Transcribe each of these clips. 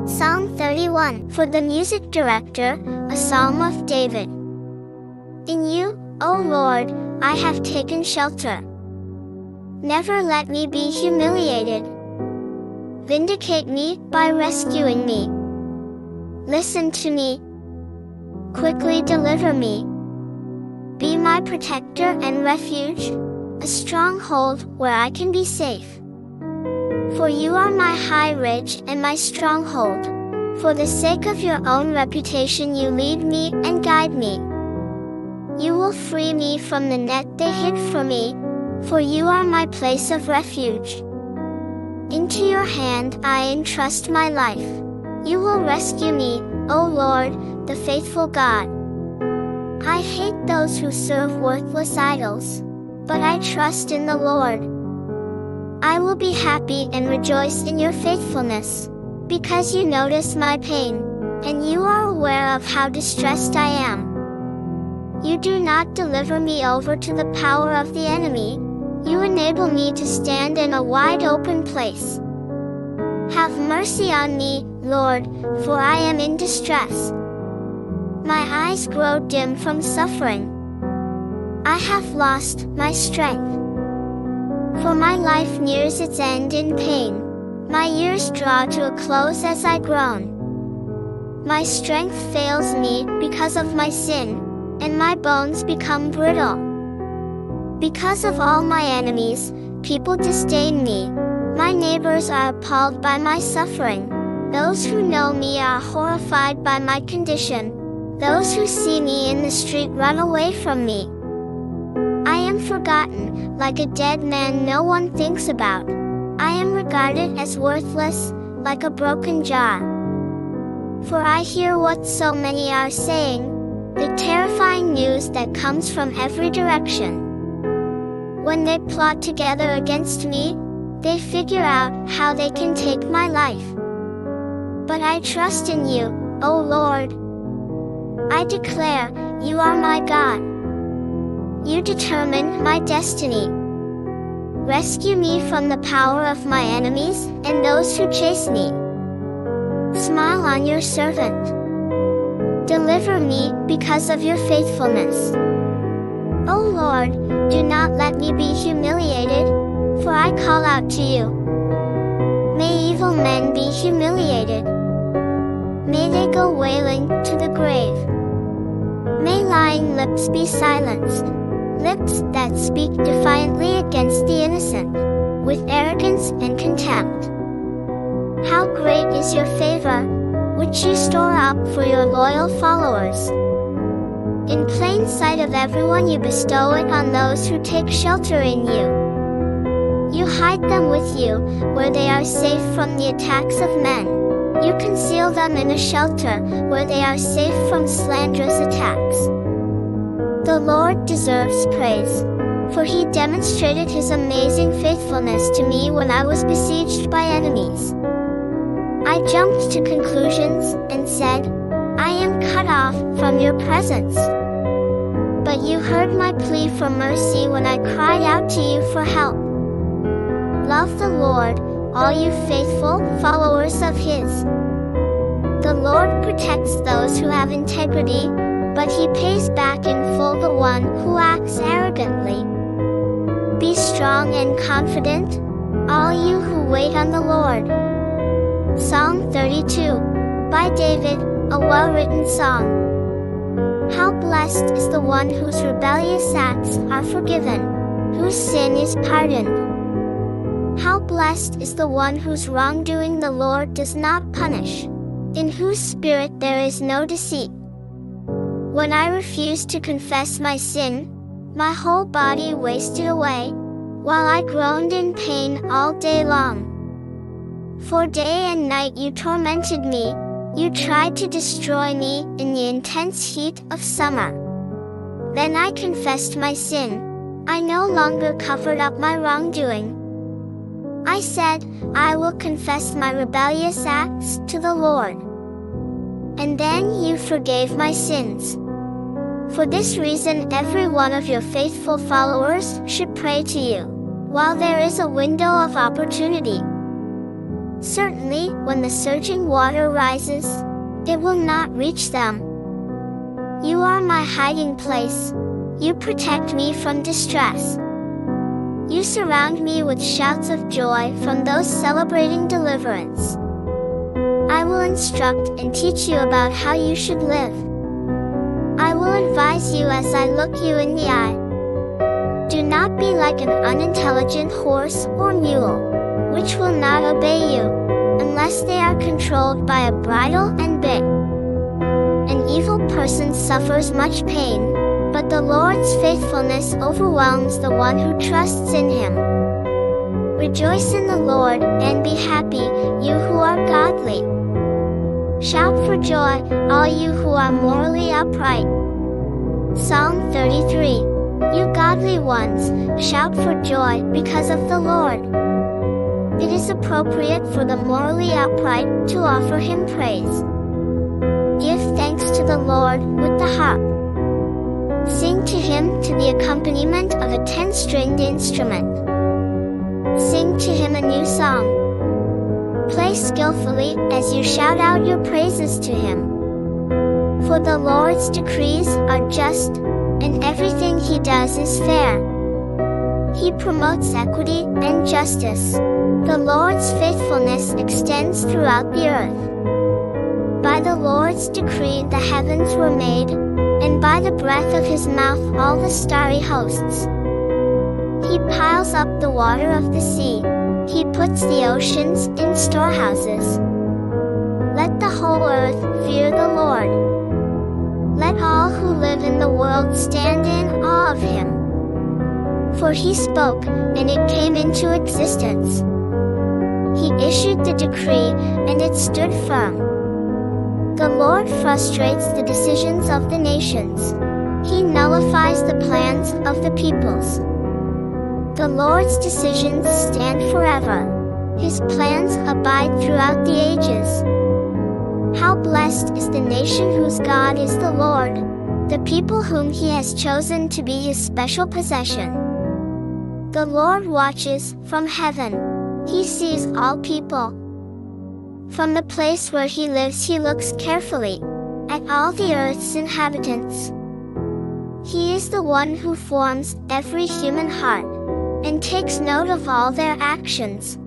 Psalm 31. For the music director, a psalm of David. In you, O Lord, I have taken shelter. Never let me be humiliated. Vindicate me by rescuing me. Listen to me. Quickly deliver me. Be my protector and refuge, a stronghold where I can be safe. For you are my high ridge and my stronghold. For the sake of your own reputation you lead me and guide me. You will free me from the net they hid for me, for you are my place of refuge. Into your hand I entrust my life. You will rescue me, O Lord, the faithful God. I hate those who serve worthless idols, but I trust in the Lord. I will be happy and rejoice in your faithfulness, because you notice my pain, and you are aware of how distressed I am. You do not deliver me over to the power of the enemy. You enable me to stand in a wide open place. Have mercy on me, Lord, for I am in distress. My eyes grow dim from suffering. I have lost my strength. For my life nears its end in pain. My years draw to a close as I groan. My strength fails me because of my sin, and my bones become brittle. Because of all my enemies, people disdain me. My neighbors are appalled by my suffering. Those who know me are horrified by my condition. Those who see me in the street run away from me. I am forgotten, like a dead man no one thinks about. I am regarded as worthless, like a broken jar. For I hear what so many are saying, the terrifying news that comes from every direction. When they plot together against me, they figure out how they can take my life. But I trust in you, O Lord. I declare, you are my God. You determine my destiny. Rescue me from the power of my enemies and those who chase me. Smile on your servant. Deliver me because of your faithfulness. O Lord, do not let me be humiliated, for I call out to you. May evil men be humiliated. May they go wailing to the grave. May lying lips be silenced, lips that speak defiantly against the innocent, with arrogance and contempt. How great is your favor, which you store up for your loyal followers. In plain sight of everyone you bestow it on those who take shelter in you. You hide them with you, where they are safe from the attacks of men. You conceal them in a shelter, where they are safe from slanderous attacks. The Lord deserves praise, for he demonstrated his amazing faithfulness to me when I was besieged by enemies. I jumped to conclusions and said, I am cut off from your presence. But you heard my plea for mercy when I cried out to you for help. Love the Lord, all you faithful followers of his. The Lord protects those who have integrity, but he pays back in full the one who acts arrogantly. Be strong and confident, all you who wait on the Lord. Psalm 32, by David, a well-written song. How blessed is the one whose rebellious acts are forgiven, whose sin is pardoned. How blessed is the one whose wrongdoing the Lord does not punish, in whose spirit there is no deceit. When I refused to confess my sin, my whole body wasted away, while I groaned in pain all day long. For day and night you tormented me, you tried to destroy me in the intense heat of summer. Then I confessed my sin. I no longer covered up my wrongdoing. I said, I will confess my rebellious acts to the Lord. And then you forgave my sins. For this reason every one of your faithful followers should pray to you, while there is a window of opportunity. Certainly, when the surging water rises, it will not reach them. You are my hiding place. You protect me from distress. You surround me with shouts of joy from those celebrating deliverance. I will instruct and teach you about how you should live. I will advise you as I look you in the eye. Do not be like an unintelligent horse or mule, which will not obey you, unless they are controlled by a bridle and bit. An evil person suffers much pain, but the Lord's faithfulness overwhelms the one who trusts in Him. Rejoice in the Lord and be happy, you who are godly. Shout for joy, all you who are morally upright. Psalm 33. You godly ones, shout for joy because of the Lord. It is appropriate for the morally upright to offer Him praise. Give thanks to the Lord with the harp. Sing to Him to the accompaniment of a 10-stringed instrument. Sing to Him a new song. Play skillfully as you shout out your praises to Him. For the Lord's decrees are just, and everything He does is fair. He promotes equity and justice. The Lord's faithfulness extends throughout the earth. By the Lord's decree the heavens were made, and by the breath of His mouth all the starry hosts. He piles up the water of the sea. He puts the oceans in storehouses. Let the whole earth fear the Lord. Let all who live in the world stand in awe of Him. For He spoke, and it came into existence. He issued the decree, and it stood firm. The Lord frustrates the decisions of the nations. He nullifies the plans of the peoples. The Lord's decisions stand forever. His plans abide throughout the ages. How blessed is the nation whose God is the Lord, the people whom He has chosen to be His special possession. The Lord watches from heaven. He sees all people. From the place where He lives He looks carefully at all the earth's inhabitants. He is the one who forms every human heart and takes note of all their actions.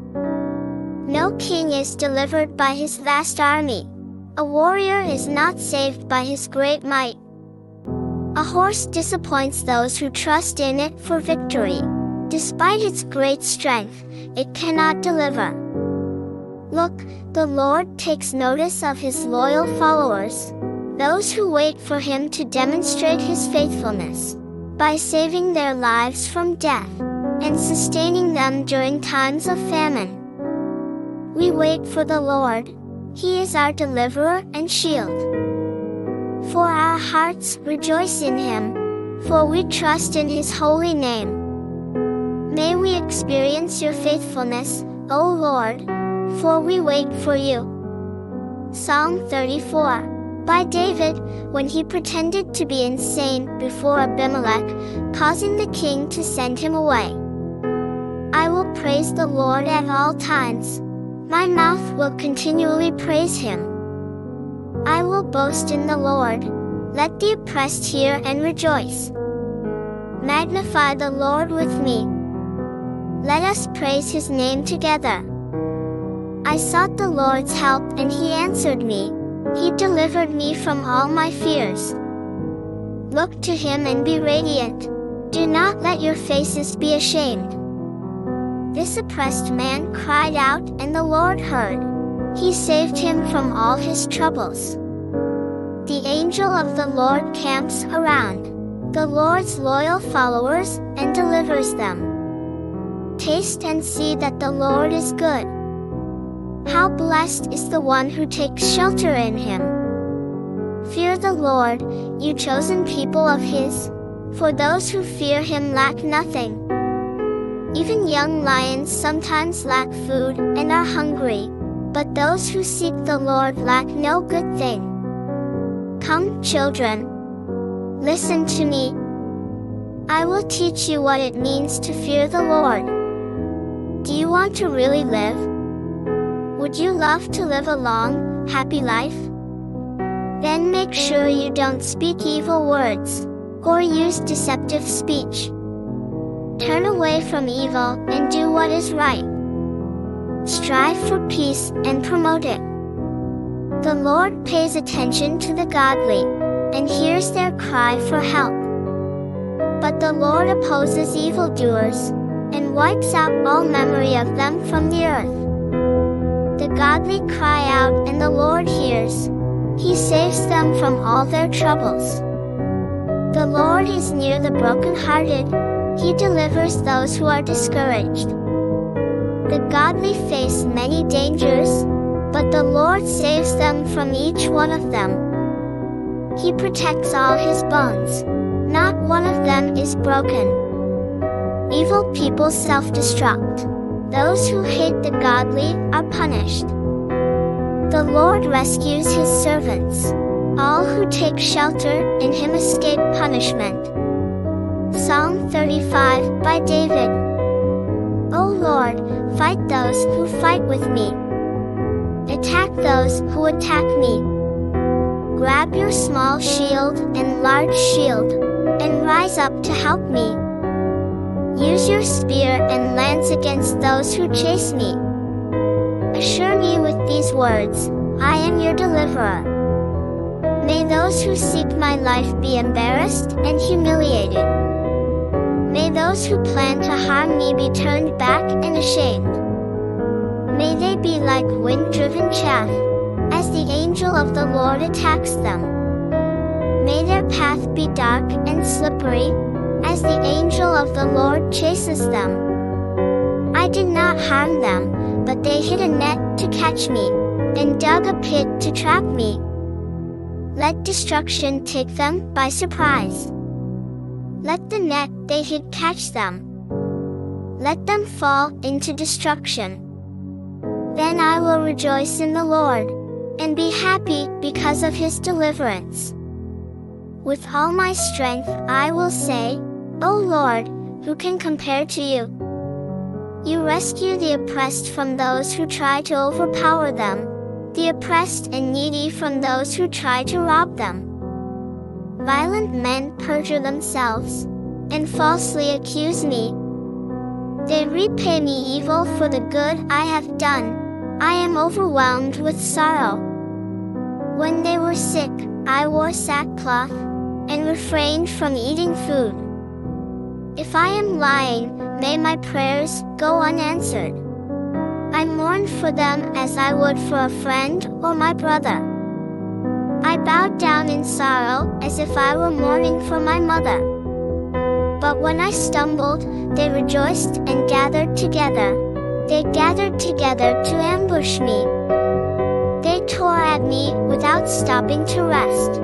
No king is delivered by his vast army. A warrior is not saved by his great might. A horse disappoints those who trust in it for victory. Despite its great strength, it cannot deliver. Look, the Lord takes notice of His loyal followers, those who wait for Him to demonstrate His faithfulness, by saving their lives from death and sustaining them during times of famine. We wait for the Lord. He is our deliverer and shield. For our hearts rejoice in Him, for we trust in His holy name. May we experience your faithfulness, O Lord, for we wait for you. Psalm 34. By David, when he pretended to be insane before Abimelech, causing the king to send him away. I will praise the Lord at all times. My mouth will continually praise Him. I will boast in the Lord. Let the oppressed hear and rejoice. Magnify the Lord with me. Let us praise His name together. I sought the Lord's help and He answered me. He delivered me from all my fears. Look to Him and be radiant. Do not let your faces be ashamed. This oppressed man cried out, and the Lord heard. He saved him from all his troubles. The angel of the Lord camps around the Lord's loyal followers and delivers them. Taste and see that the Lord is good. How blessed is the one who takes shelter in Him. Fear the Lord, you chosen people of His, for those who fear Him lack nothing. Even young lions sometimes lack food and are hungry, but those who seek the Lord lack no good thing. Come, children. Listen to me. I will teach you what it means to fear the Lord. Do you want to really live? Would you love to live a long, happy life? Then make sure you don't speak evil words, or use deceptive speech. Turn away from evil and do what is right. Strive for peace and promote it. The Lord pays attention to the godly, and hears their cry for help. But the Lord opposes evildoers, and wipes out all memory of them from the earth. The godly cry out and the Lord hears. He saves them from all their troubles. The Lord is near the brokenhearted. He delivers those who are discouraged. The godly face many dangers, but the Lord saves them from each one of them. He protects all his bones. Not one of them is broken. Evil people self-destruct. Those who hate the godly are punished. The Lord rescues his servants. All who take shelter in him escape punishment. Psalm 35 by David. O Lord, fight those who fight with me. Attack those who attack me. Grab your small shield and large shield, and rise up to help me. Use your spear and lance against those who chase me. Assure me with these words, I am your deliverer. May those who seek my life be embarrassed and humiliated. May those who plan to harm me be turned back and ashamed. May they be like wind-driven chaff, as the angel of the Lord attacks them. May their path be dark and slippery, as the angel of the Lord chases them. I did not harm them, but they hid a net to catch me, and dug a pit to trap me. Let destruction take them by surprise. Let the net they hid catch them. Let them fall into destruction. Then I will rejoice in the Lord, and be happy because of his deliverance. With all my strength I will say, O Lord, who can compare to you? You rescue the oppressed from those who try to overpower them, the oppressed and needy from those who try to rob them. Violent men perjure themselves, and falsely accuse me. They repay me evil for the good I have done. I am overwhelmed with sorrow. When they were sick, I wore sackcloth, and refrained from eating food. If I am lying, may my prayers go unanswered. I mourn for them as I would for a friend or my brother. I bowed down in sorrow as if I were mourning for my mother. But when I stumbled, they rejoiced and gathered together. They gathered together to ambush me. They tore at me without stopping to rest.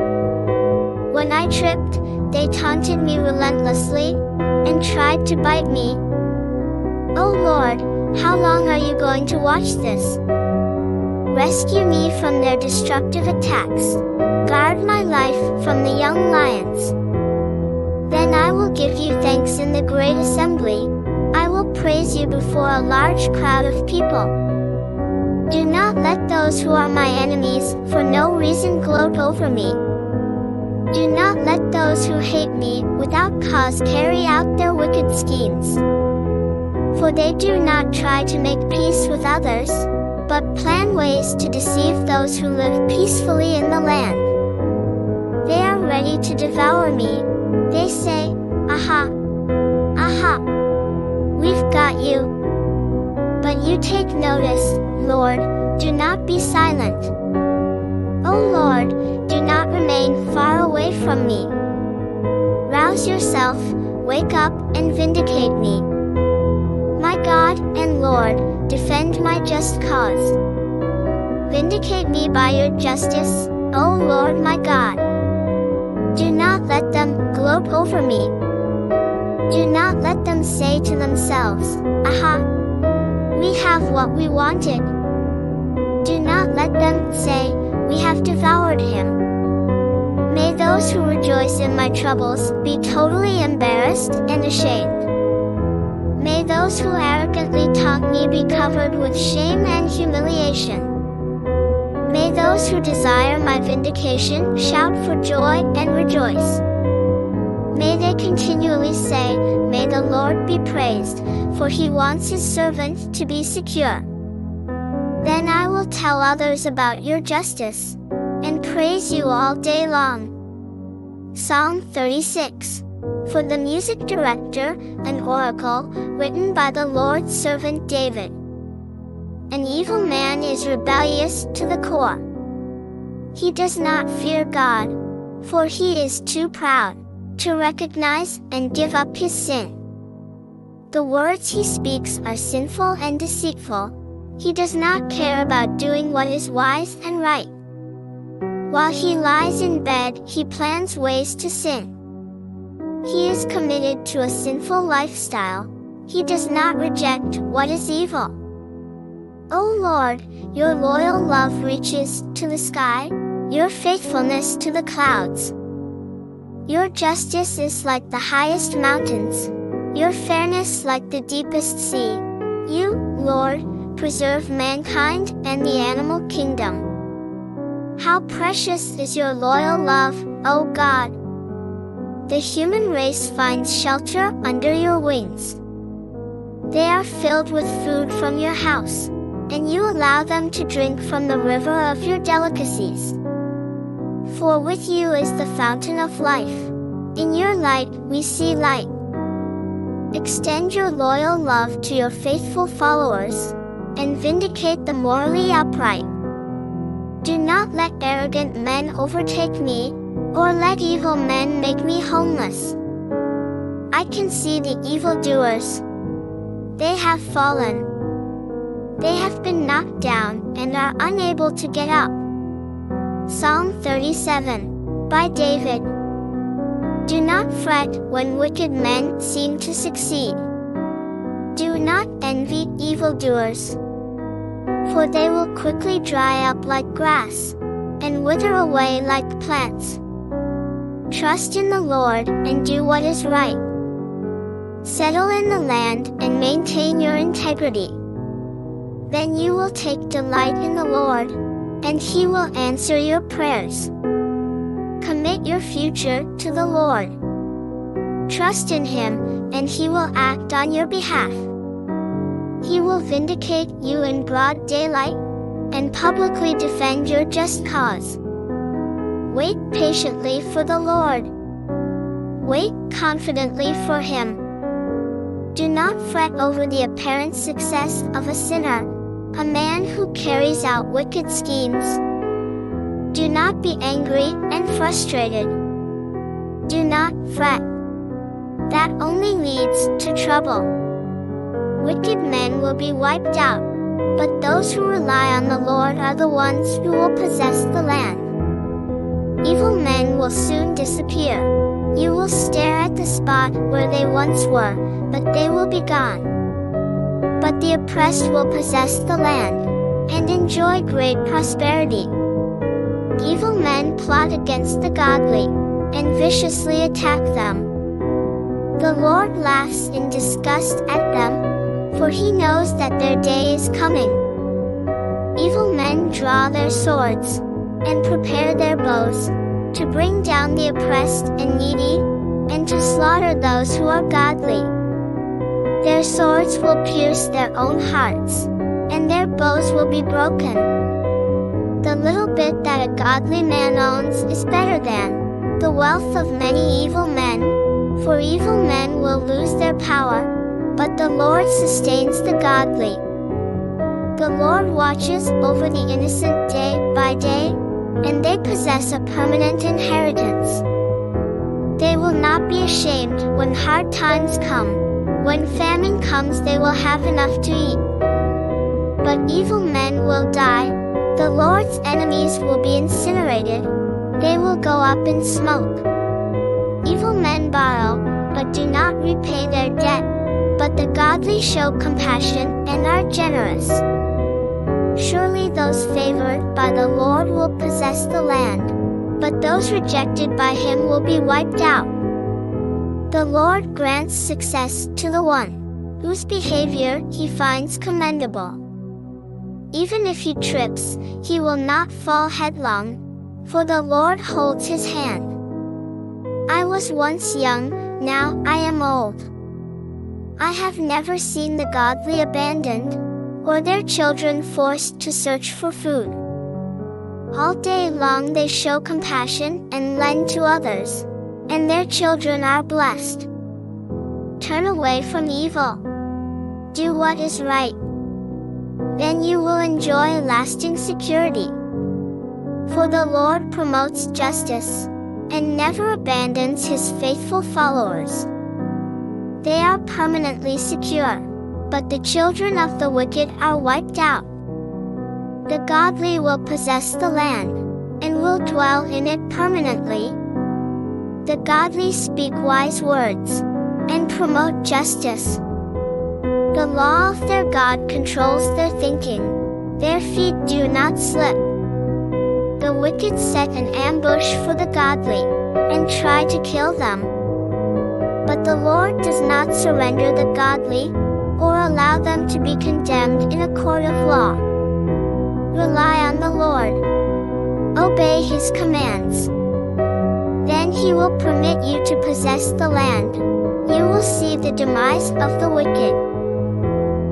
When I tripped, they taunted me relentlessly, and tried to bite me. O Lord, how long are you going to watch this? Rescue me from their destructive attacks. Guard my life from the young lions. Then I will give you thanks in the great assembly. I will praise you before a large crowd of people. Do not let those who are my enemies for no reason gloat over me. Do not let those who hate me without cause carry out their wicked schemes. For they do not try to make peace with others, but plan ways to deceive those who live peacefully in the land. They are ready to devour me. They say, Aha! Aha! We've got you. But you take notice, Lord, do not be silent. O Lord, do not remain far away from me. Rouse yourself, wake up, and vindicate me. My God and Lord, defend my just cause. Vindicate me by your justice, O Lord my God. Do not let them gloat over me. Do not let them say to themselves, Aha! We have what we wanted. Do not let them say, We have devoured him. May those who rejoice in my troubles be totally embarrassed and ashamed. May those who arrogantly taunt me be covered with shame and humiliation. May those who desire my vindication shout for joy and rejoice. May they continually say, "May the Lord be praised, for he wants his servant to be secure." Then I will tell others about your justice, and praise you all day long. Psalm 36. For the music director, an oracle, written by the Lord's servant David. An evil man is rebellious to the core. He does not fear God, for he is too proud to recognize and give up his sin. The words he speaks are sinful and deceitful. He does not care about doing what is wise and right. While he lies in bed, he plans ways to sin. He is committed to a sinful lifestyle. He does not reject what is evil. O Lord, your loyal love reaches to the sky, your faithfulness to the clouds. Your justice is like the highest mountains, your fairness like the deepest sea. You, Lord, preserve mankind and the animal kingdom. How precious is your loyal love, O God! The human race finds shelter under your wings. They are filled with food from your house, and you allow them to drink from the river of your delicacies. For with you is the fountain of life. In your light we see light. Extend your loyal love to your faithful followers, and vindicate the morally upright. Do not let arrogant men overtake me, or let evil men make me homeless. I can see the evildoers. They have fallen. They have been knocked down and are unable to get up. Psalm 37, by David. Do not fret when wicked men seem to succeed. Do not envy evildoers, for they will quickly dry up like grass, and wither away like plants. Trust in the Lord and do what is right. Settle in the land and maintain your integrity. Then you will take delight in the Lord, and he will answer your prayers. Commit your future to the Lord. Trust in him, and he will act on your behalf. He will vindicate you in broad daylight, and publicly defend your just cause. Wait patiently for the Lord. Wait confidently for him. Do not fret over the apparent success of a sinner, a man who carries out wicked schemes. Do not be angry and frustrated. Do not fret. That only leads to trouble. Wicked men will be wiped out, but those who rely on the Lord are the ones who will possess the land. Evil men will soon disappear. You will stare at the spot where they once were, but they will be gone. But the oppressed will possess the land, and enjoy great prosperity. Evil men plot against the godly, and viciously attack them. The Lord laughs in disgust at them, for he knows that their day is coming. Evil men draw their swords, and prepare their bows, to bring down the oppressed and needy, and to slaughter those who are godly. Their swords will pierce their own hearts, and their bows will be broken. The little bit that a godly man owns is better than the wealth of many evil men, for evil men will lose their power, but the Lord sustains the godly. The Lord watches over the innocent day by day, and they possess a permanent inheritance. They will not be ashamed when hard times come. When famine comes, they will have enough to eat. But evil men will die. The Lord's enemies will be incinerated. They will go up in smoke. Evil men borrow, but do not repay their debt. But the godly show compassion and are generous. Surely those favored by the Lord will possess the land, but those rejected by him will be wiped out. The Lord grants success to the one whose behavior he finds commendable. Even if he trips, he will not fall headlong, for the Lord holds his hand. I was once young, now I am old. I have never seen the godly abandoned, or their children forced to search for food. All day long they show compassion and lend to others, and their children are blessed. Turn away from evil. Do what is right. Then you will enjoy lasting security. For the Lord promotes justice, and never abandons his faithful followers. They are permanently secure, but the children of the wicked are wiped out. The godly will possess the land, and will dwell in it permanently. The godly speak wise words, and promote justice. The law of their God controls their thinking, their feet do not slip. The wicked set an ambush for the godly, and try to kill them. But the Lord does not surrender the godly, or allow them to be condemned in a court of law. Rely on the Lord. Obey his commands. Then he will permit you to possess the land. You will see the demise of the wicked.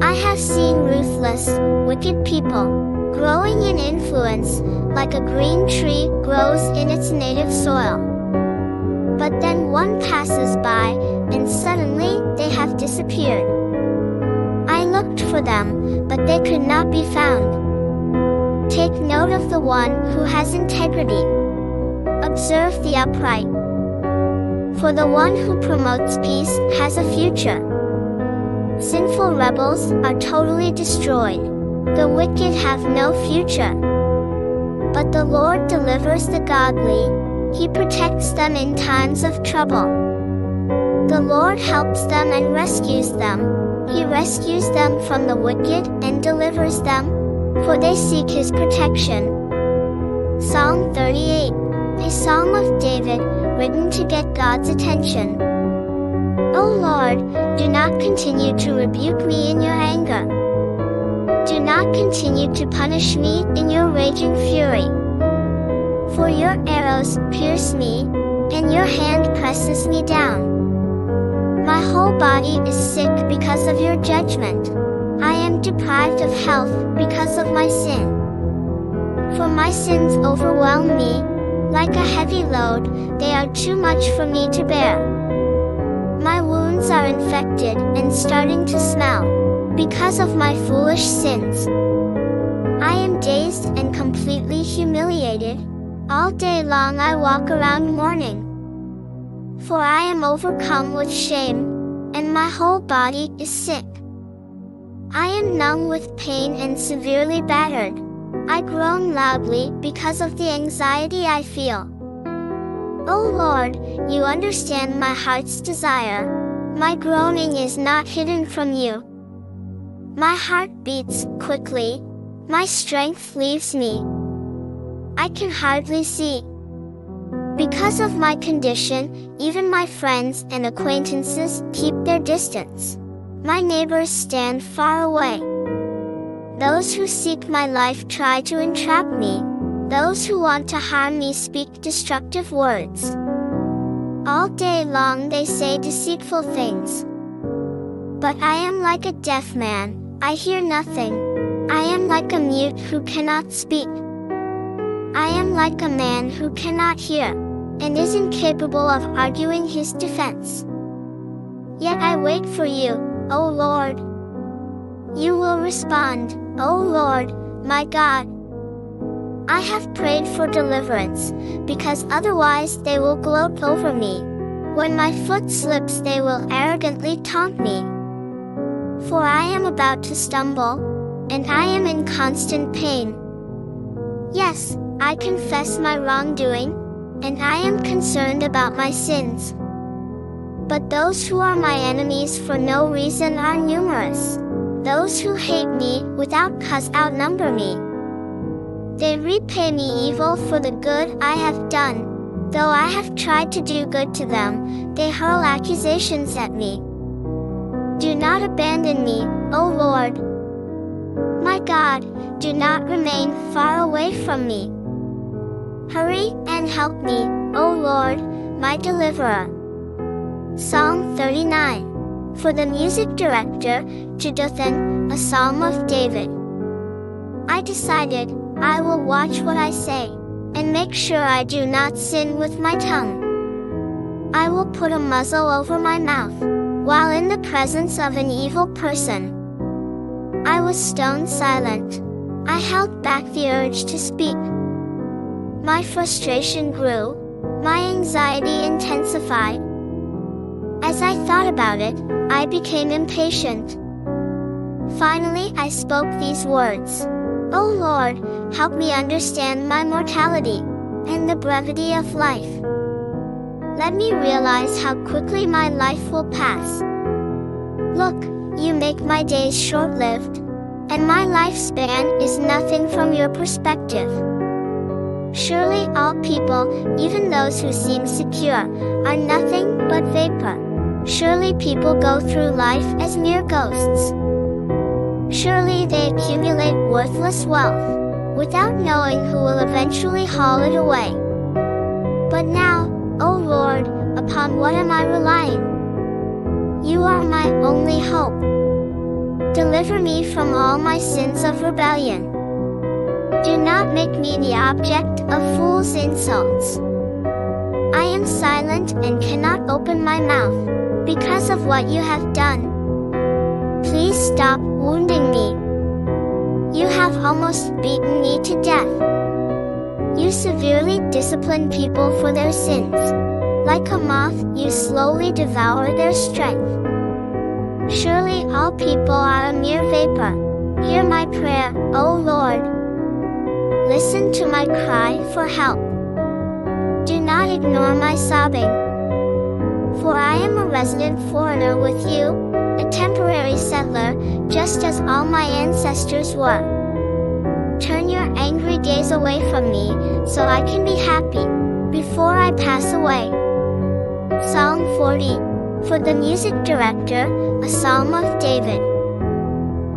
I have seen ruthless, wicked people, growing in influence, like a green tree grows in its native soil. But then one passes by, and suddenly they have disappeared. I looked for them, but they could not be found. Take note of the one who has integrity. Observe the upright. For the one who promotes peace has a future. Sinful rebels are totally destroyed. The wicked have no future. But the Lord delivers the godly. He protects them in times of trouble. The Lord helps them and rescues them. He rescues them from the wicked and delivers them, for they seek his protection. Psalm 38, a psalm of David, written to get God's attention. O Lord, do not continue to rebuke me in your anger. Do not continue to punish me in your raging fury. For your arrows pierce me, and your hand presses me down. My whole body is sick because of your judgment. I am deprived of health because of my sin. For my sins overwhelm me, like a heavy load, they are too much for me to bear. My wounds are infected and starting to smell, because of my foolish sins. I am dazed and completely humiliated. All day long I walk around mourning. For I am overcome with shame, and my whole body is sick. I am numb with pain and severely battered. I groan loudly because of the anxiety I feel. O Lord, you understand my heart's desire. My groaning is not hidden from you. My heart beats quickly. My strength leaves me. I can hardly see. Because of my condition, even my friends and acquaintances keep their distance. My neighbors stand far away. Those who seek my life try to entrap me. Those who want to harm me speak destructive words. All day long they say deceitful things. But I am like a deaf man, I hear nothing. I am like a mute who cannot speak. I am like a man who cannot hear, and is incapable of arguing his defense. Yet I wait for you, O Lord. You will respond, O Lord, my God. I have prayed for deliverance, because otherwise they will gloat over me. When my foot slips they will arrogantly taunt me. For I am about to stumble, and I am in constant pain. Yes, I confess my wrongdoing, and I am concerned about my sins. But those who are my enemies for no reason are numerous. Those who hate me without cause outnumber me. They repay me evil for the good I have done. Though I have tried to do good to them, they hurl accusations at me. do not abandon me, O Lord. My God, do not remain far away from me. Hurry and help me, O Lord, my deliverer. Psalm 39. For the music director, Jeduthun, a psalm of David. I decided, I will watch what I say, and make sure I do not sin with my tongue. I will put a muzzle over my mouth, while in the presence of an evil person. I was stone silent. I held back the urge to speak. My frustration grew. My anxiety intensified. As I thought about it, I became impatient. Finally, I spoke these words. O Lord, help me understand my mortality, and the brevity of life. Let me realize how quickly my life will pass. Look, you make my days short-lived, and my lifespan is nothing from your perspective. Surely all people, even those who seem secure, are nothing but vapor. Surely people go through life as mere ghosts. Surely they accumulate worthless wealth, without knowing who will eventually haul it away. But now, O Lord, upon what am I relying? You are my only hope. Deliver me from all my sins of rebellion. Do not make me the object of fools' insults. I am silent and cannot open my mouth, because of what you have done. Please stop wounding me. You have almost beaten me to death. You severely discipline people for their sins. Like a moth, you slowly devour their strength. Surely all people are a mere vapor. Hear my prayer, O Lord. Listen to my cry for help. Do not ignore my sobbing. For I am a resident foreigner with you, a temporary settler, just as all my ancestors were. Turn your angry gaze away from me, so I can be happy, before I pass away. Psalm 40. For the music director, a psalm of David.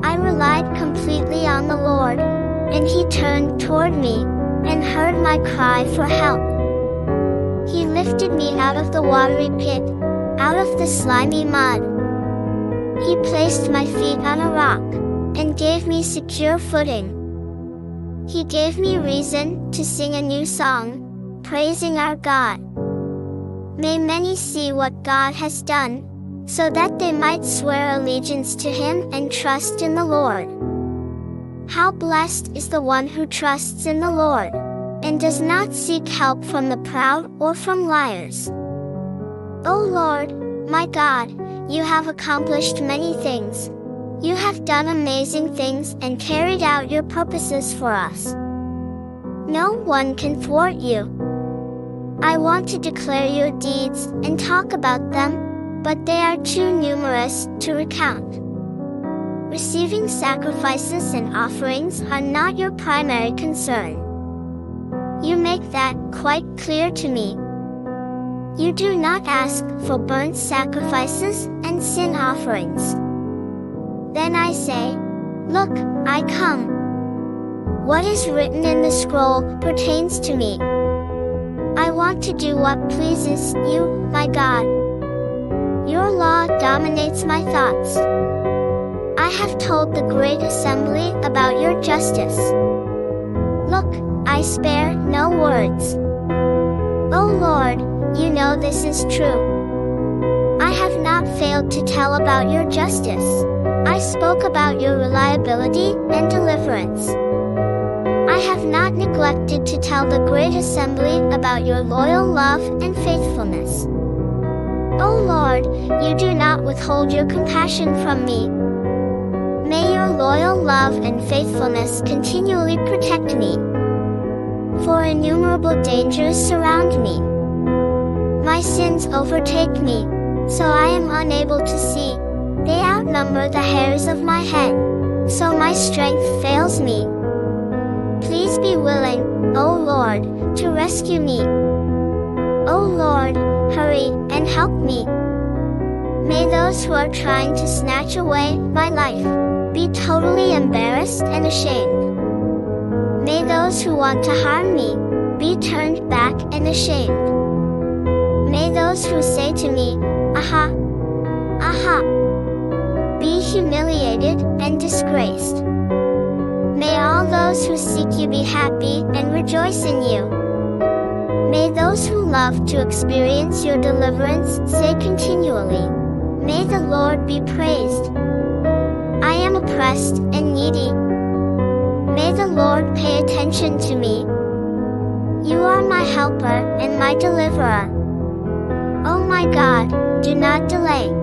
I relied completely on the Lord, and He turned toward me, and heard my cry for help. He lifted me out of the watery pit, out of the slimy mud. He placed my feet on a rock, and gave me secure footing. He gave me reason to sing a new song, praising our God. May many see what God has done, so that they might swear allegiance to Him and trust in the Lord. How blessed is the one who trusts in the Lord, and does not seek help from the proud or from liars. O Lord, my God, you have accomplished many things. You have done amazing things and carried out your purposes for us. No one can thwart you. I want to declare your deeds and talk about them, but they are too numerous to recount. Receiving sacrifices and offerings are not your primary concern. You make that quite clear to me. You do not ask for burnt sacrifices and sin offerings. Then I say, look, I come. What is written in the scroll pertains to me. I want to do what pleases you, my God. Your law dominates my thoughts. I have told the great assembly about your justice. Look, I spare no words. O Lord, you know this is true. I have not failed to tell about your justice. I spoke about your reliability and deliverance. I have not neglected to tell the great assembly about your loyal love and faithfulness. O Lord, you do not withhold your compassion from me. May your loyal love and faithfulness continually protect me. For innumerable dangers surround me. My sins overtake me, so I am unable to see. They outnumber the hairs of my head, so my strength fails me. Please be willing, O Lord, to rescue me. O Lord, hurry and help me. May those who are trying to snatch away my life be totally embarrassed and ashamed. May those who want to harm me be turned back and ashamed. May those who say to me, Aha! Aha! be humiliated and disgraced. May all those who seek you be happy and rejoice in you. May those who love to experience your deliverance say continually, May the Lord be praised. I am oppressed and needy. May the Lord pay attention to me. You are my helper and my deliverer. Oh my God, do not delay.